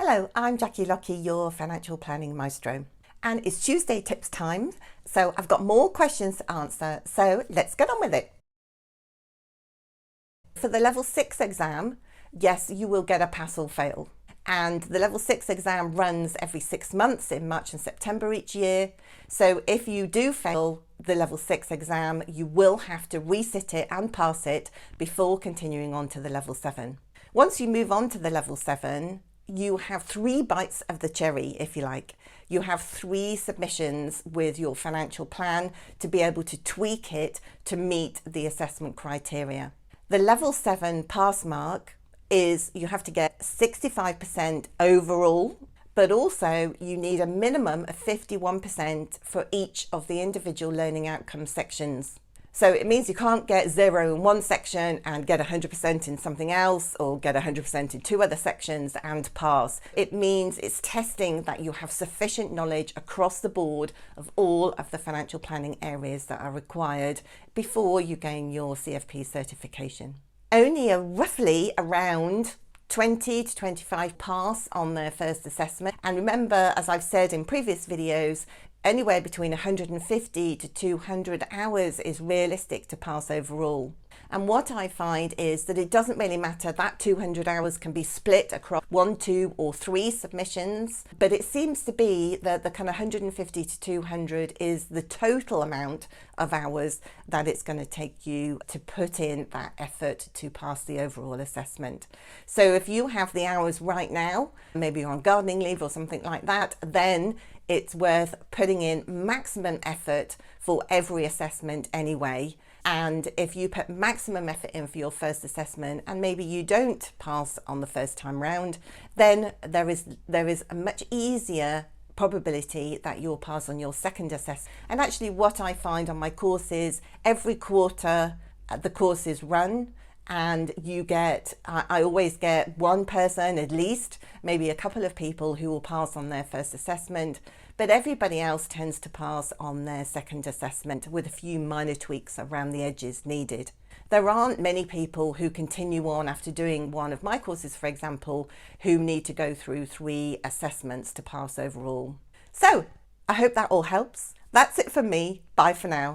Hello, I'm Jackie Lockie, your financial planning maestro. And it's Tuesday tips time, so I've got more questions to answer, so let's get on with it. For the level 6 exam, yes, you will get a pass or fail. And the level 6 exam runs every 6 months in March and September each year. So if you do fail the level 6 exam, you will have to resit it and pass it before continuing on to the level 7. Once you move on to the level 7, you have 3 bites of the cherry, if you like. You have 3 submissions with your financial plan to be able to tweak it to meet the assessment criteria. The level 7 pass mark is you have to get 65% overall, but also you need a minimum of 51% for each of the individual learning outcome sections. So it means you can't get 0 in one section and get 100% in something else, or get 100% in 2 other sections and pass. It means it's testing that you have sufficient knowledge across the board of all of the financial planning areas that are required before you gain your CFP certification. Only roughly around 20 to 25 pass on their first assessment. And remember, as I've said in previous videos, anywhere between 150 to 200 hours is realistic to pass overall. And what I find is that it doesn't really matter, that 200 hours can be split across 1, 2 or 3 submissions, but it seems to be that the kind of 150 to 200 is the total amount of hours that it's going to take you to put in that effort to pass the overall assessment. So if you have the hours right now, maybe you're on gardening leave or something like that, then it's worth putting in maximum effort for every assessment anyway. And if you put maximum effort in for your first assessment and maybe you don't pass on the first time round, then there is a much easier probability that you'll pass on your second assessment. And actually what I find on my courses, every quarter the courses run, and you get, I always get one person at least, maybe a couple of people who will pass on their first assessment, but everybody else tends to pass on their second assessment with a few minor tweaks around the edges needed. There aren't many people who continue on after doing one of my courses, for example, who need to go through 3 assessments to pass overall. So I hope that all helps. That's it from me. Bye for now.